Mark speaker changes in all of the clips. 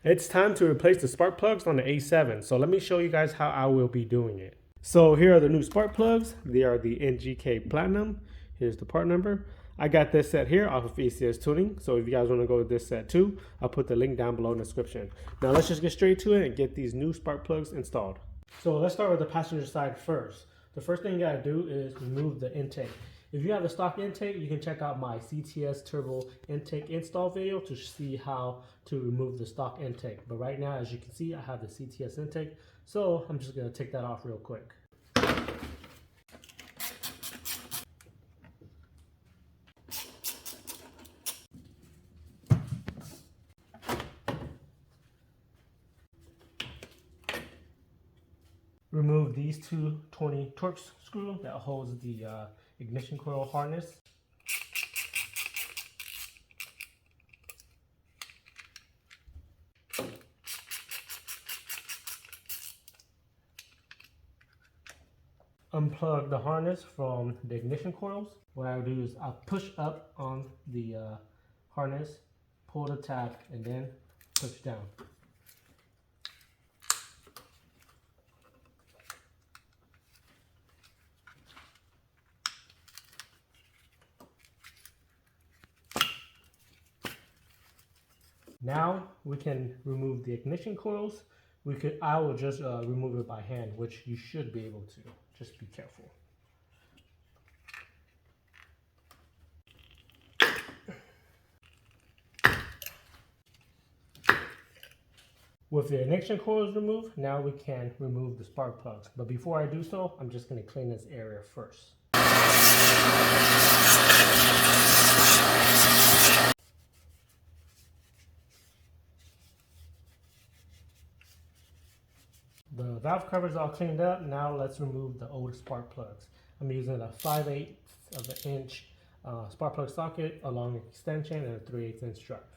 Speaker 1: It's time to replace the spark plugs on the A7. So let me show you guys how I will be doing it. So here are the new spark plugs. They are the NGK Platinum. Here's the part number. I got this set here off of ACS Tuning. So if you guys want to go with this set too, I'll put the link down below in the description. Now let's just get straight to it and get these new spark plugs installed. So let's start with the passenger side first. The first thing you gotta do is remove the intake. If you have a stock intake, you can check out my CTS Turbo intake install video to see how to remove the stock intake. But right now, as you can see, I have the CTS intake, so I'm just gonna take that off real quick. Remove these two 20 Torx screw that holds the ignition coil harness. Unplug the harness from the ignition coils. What I would do is I'll push up on the harness, pull the tab, and then push down. Now we can remove the ignition coils. I will just remove it by hand, which you should be able to. Just be careful. With the ignition coils removed, now we can remove the spark plugs. But before I do so, I'm just going to clean this area first. The valve covers all cleaned up. Now let's remove the old spark plugs. I'm using a 5/8 of an inch spark plug socket along an extension and a 3/8 inch drive.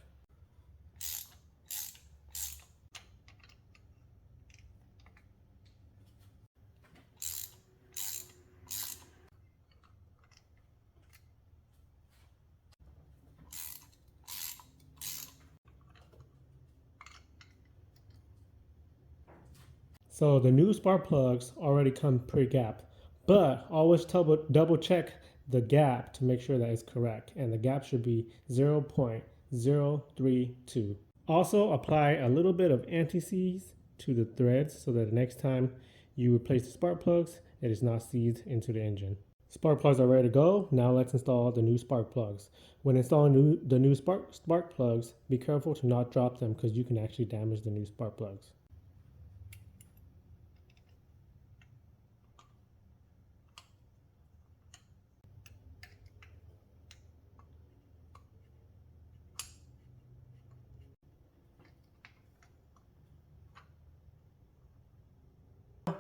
Speaker 1: So the new spark plugs already come pre-gapped, but always double check the gap to make sure that it's correct, and the gap should be 0.032. Also apply a little bit of anti-seize to the threads so that the next time you replace the spark plugs, it is not seized into the engine. Spark plugs are ready to go. Now let's install the new spark plugs. When installing the new spark plugs, be careful to not drop them because you can actually damage the new spark plugs.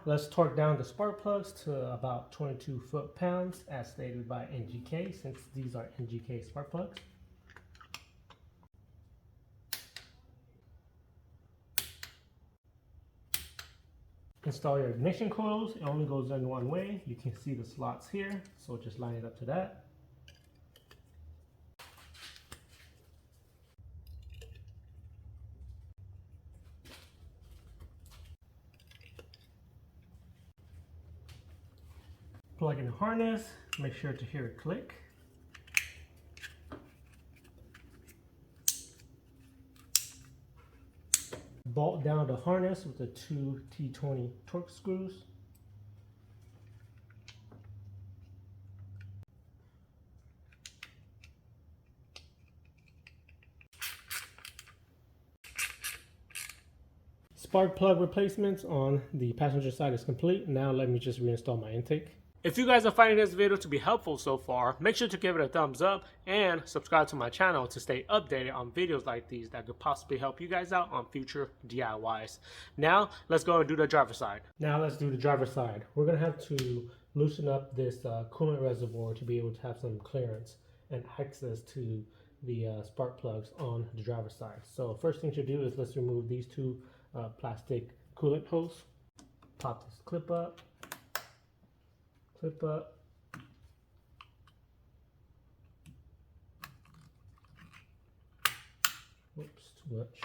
Speaker 1: Let's torque down the spark plugs to about 22 foot-pounds as stated by NGK, since these are NGK spark plugs. Install your ignition coils. It only goes in one way. You can see the slots here, so just line it up to that. Plug in the harness, make sure to hear it click. Bolt down the harness with the two T20 Torx screws. Spark plug replacements on the passenger side is complete. Now let me just reinstall my intake. If you guys are finding this video to be helpful so far, make sure to give it a thumbs up and subscribe to my channel to stay updated on videos like these that could possibly help you guys out on future DIYs. Now, let's go and do the driver's side. Now let's do the driver's side. We're going to have to loosen up this coolant reservoir to be able to have some clearance and access to the spark plugs on the driver's side. So first thing to do is let's remove these two plastic coolant hose. Pop this clip up. Clip up. Oops, too much.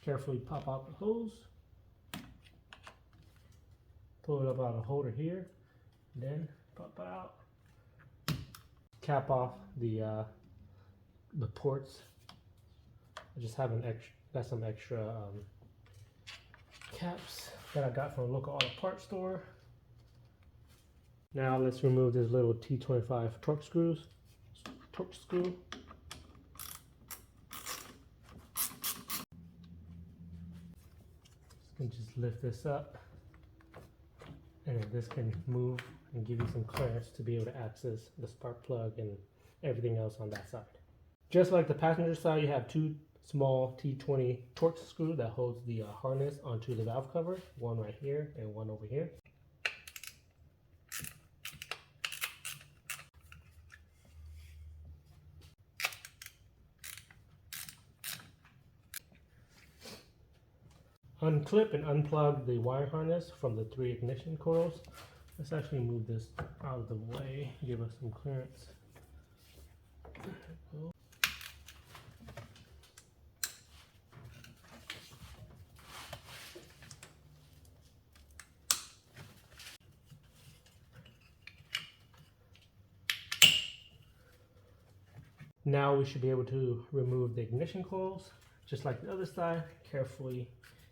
Speaker 1: Carefully pop out the hose. Pull it up out of the holder here. Then pop it out. Cap off the ports. I just have got some extra caps that I got from a local auto parts store. Now let's remove this little T25 torque screw. Just lift this up, and then this can move and give you some clearance to be able to access the spark plug and everything else on that side. Just like the passenger side, you have two small T20 torque screw that holds the harness onto the valve cover, one right here and one over here. Unclip and unplug the wire harness from the 3 ignition coils. Let's actually move this out of the way, give us some clearance. There we go. Now we should be able to remove the ignition coils, just like the other side. Carefully,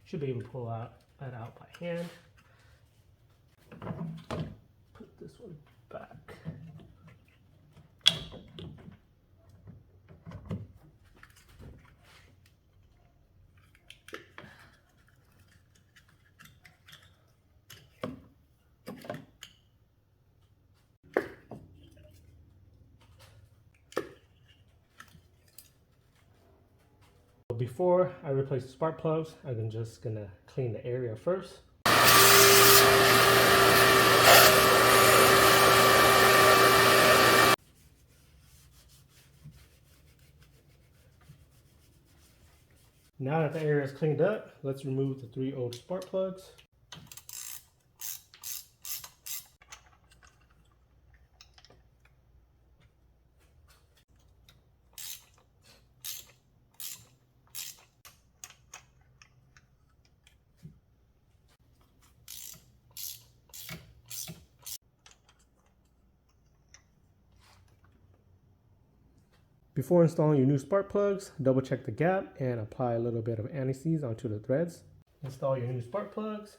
Speaker 1: should be able to pull that out by hand. Put this one back. Before I replace the spark plugs, I'm just gonna clean the area first. Now that the area is cleaned up, let's remove the 3 old spark plugs. Before installing your new spark plugs, double check the gap and apply a little bit of anti-seize onto the threads. Install your new spark plugs.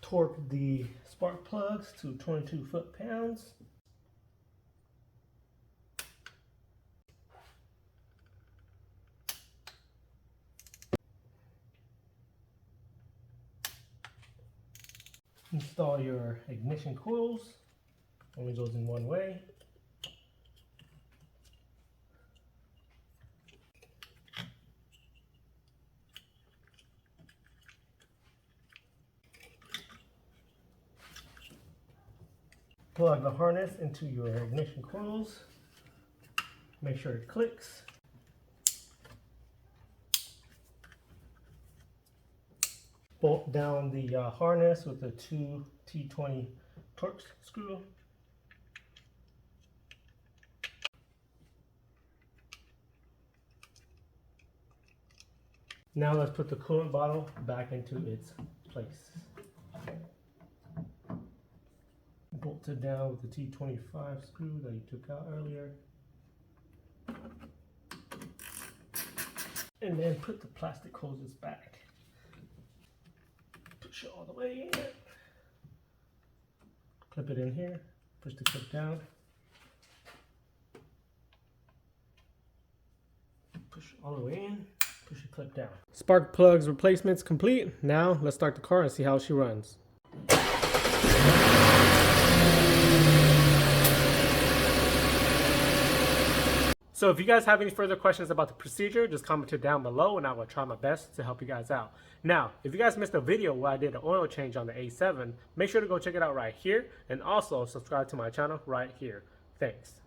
Speaker 1: Torque the spark plugs to 22 foot-pounds. Install your ignition coils. Only goes in one way. Plug the harness into your ignition coils. Make sure it clicks. Bolt down the harness with the 2 T20 torque screw. Now let's put the coolant bottle back into its place. Bolt it down with the T25 screw that you took out earlier. And then put the plastic hoses back. Push it all the way in. Clip it in here. Push the clip down. Push it all the way in. Push the clip down. Spark plugs replacement's complete. Now let's start the car and see how she runs. So if you guys have any further questions about the procedure, just comment it down below and I will try my best to help you guys out. Now, if you guys missed a video where I did an oil change on the A7, make sure to go check it out right here and also subscribe to my channel right here. Thanks.